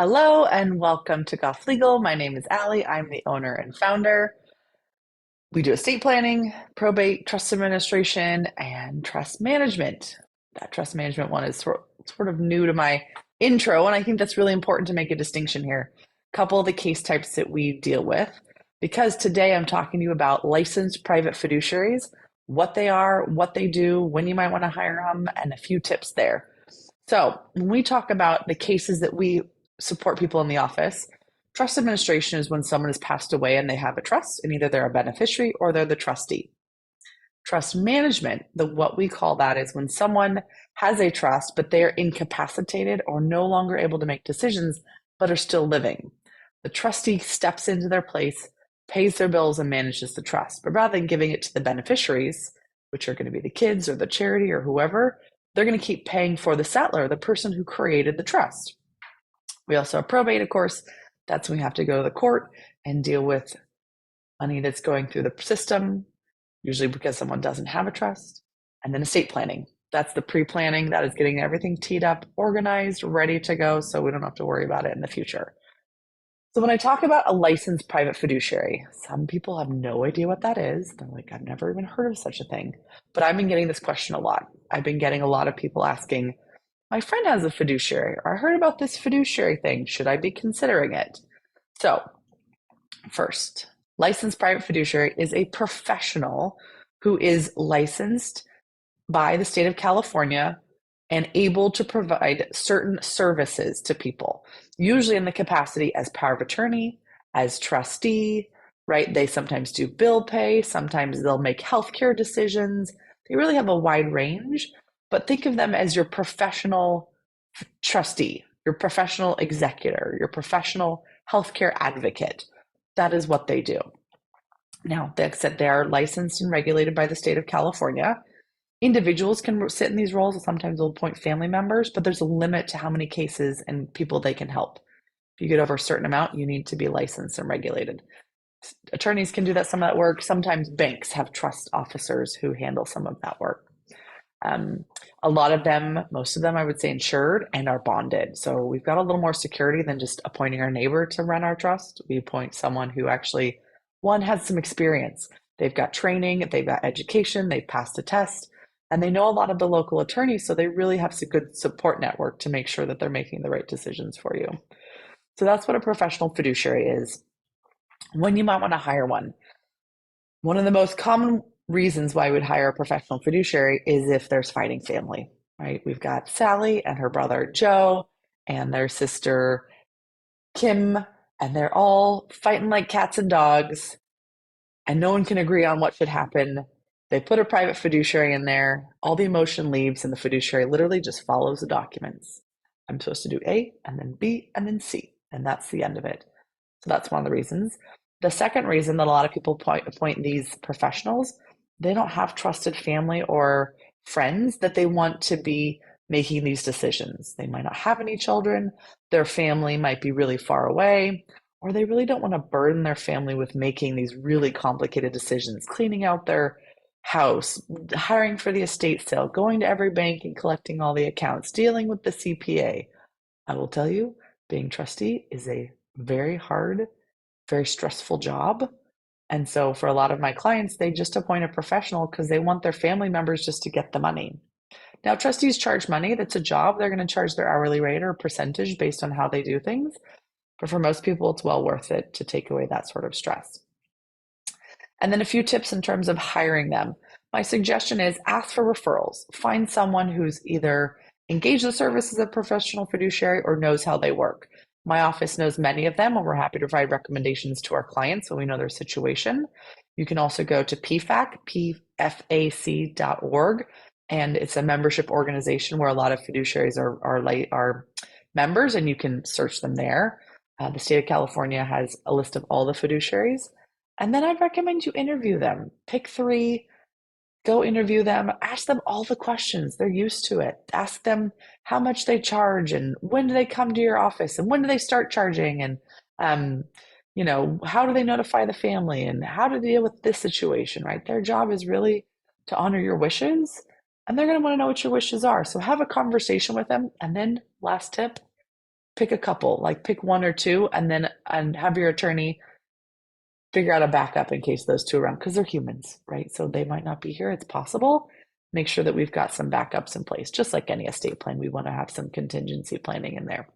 Hello and welcome to Goff Legal. My name is Allie. I'm the owner and founder. We do estate planning, probate, trust administration, and trust management. That trust management one is sort of new to my intro, and I think that's really important to make a distinction here. A couple of the case types that we deal with, because today I'm talking to you about licensed private fiduciaries, what they are, what they do, when you might want to hire them, and a few tips there. So when we talk about the cases that we support people in the office, trust administration is when someone has passed away and they have a trust, and either they're a beneficiary or they're the trustee. Trust management, what we call that is when someone has a trust, but they're incapacitated or no longer able to make decisions, but are still living. The trustee steps into their place, pays their bills, and manages the trust. But rather than giving it to the beneficiaries, which are going to be the kids or the charity or whoever, they're going to keep paying for the settler, the person who created the trust. We also have probate, of course. That's when we have to go to the court and deal with money that's going through the system, usually because someone doesn't have a trust. And then estate planning. That's the pre-planning. That is getting everything teed up, organized, ready to go, so we don't have to worry about it in the future. So when I talk about a licensed private fiduciary, some people have no idea what that is. They're like, I've never even heard of such a thing. But I've been getting this question a lot. I've been getting a lot of people asking, my friend has a fiduciary, or I heard about this fiduciary thing. Should I be considering it? So first, licensed private fiduciary is a professional who is licensed by the state of California and able to provide certain services to people, usually in the capacity as power of attorney, as trustee, right? They sometimes do bill pay, sometimes they'll make healthcare decisions. They really have a wide range, but think of them as your professional trustee, your professional executor, your professional healthcare advocate. That is what they do. Now, like I said, they are licensed and regulated by the state of California. Individuals can sit in these roles, and sometimes they'll appoint family members, but there's a limit to how many cases and people they can help. If you get over a certain amount, you need to be licensed and regulated. Attorneys can do some of that work. Sometimes banks have trust officers who handle some of that work. A lot of them, most of them, I would say, insured and are bonded. So we've got a little more security than just appointing our neighbor to run our trust. We appoint someone who actually, one, has some experience. They've got training, they've got education, they've passed a test, and they know a lot of the local attorneys. So they really have a good support network to make sure that they're making the right decisions for you. So that's what a professional fiduciary is. When you might want to hire one. One of the most common reasons why we'd hire a professional fiduciary is if there's fighting family, right? We've got Sally and her brother Joe and their sister Kim, and they're all fighting like cats and dogs, and no one can agree on what should happen. They put a private fiduciary in there, all the emotion leaves, and the fiduciary literally just follows the documents. I'm supposed to do A, and then B, and then C, and that's the end of it. So that's one of the reasons. The second reason that a lot of people appoint these professionals, they don't have trusted family or friends that they want to be making these decisions. They might not have any children, their family might be really far away, or they really don't want to burden their family with making these really complicated decisions, cleaning out their house, hiring for the estate sale, going to every bank and collecting all the accounts, dealing with the CPA. I will tell you, being trustee is a very hard, very stressful job. And so for a lot of my clients, they just appoint a professional because they want their family members just to get the money. Now, trustees charge money. That's a job. They're going to charge their hourly rate or percentage based on how they do things. But for most people, it's well worth it to take away that sort of stress. And then a few tips in terms of hiring them. My suggestion is ask for referrals. Find someone who's either engaged the services of a professional fiduciary or knows how they work. My office knows many of them, and we're happy to provide recommendations to our clients when we know their situation. You can also go to pfac.org, and it's a membership organization where a lot of fiduciaries are members, and you can search them there. The state of California has a list of all the fiduciaries. And then I'd recommend you interview them. Pick 3, go interview them, ask them all the questions. They're used to it. Ask them how much they charge and when do they come to your office and when do they start charging and how do they notify the family and how to deal with this situation, right? Their job is really to honor your wishes, and they're going to want to know what your wishes are. So have a conversation with them. And then last tip, pick a couple, like pick one or two, and have your attorney figure out a backup in case those two are around because they're humans, right? So they might not be here. It's possible. Make sure that we've got some backups in place. Just like any estate plan, we want to have some contingency planning in there.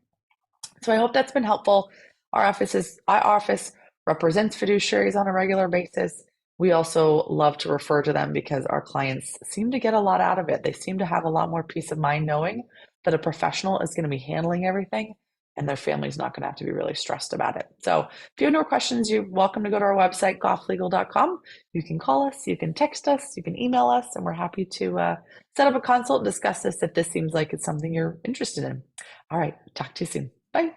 So I hope that's been helpful. Our office represents fiduciaries on a regular basis. We also love to refer to them because our clients seem to get a lot out of it. They seem to have a lot more peace of mind knowing that a professional is going to be handling everything and their family's not going to have to be really stressed about it. So if you have no questions, you're welcome to go to our website, gofflegal.com. You can call us, you can text us, you can email us, and we're happy to set up a consult and discuss this if this seems like it's something you're interested in. All right, talk to you soon. Bye.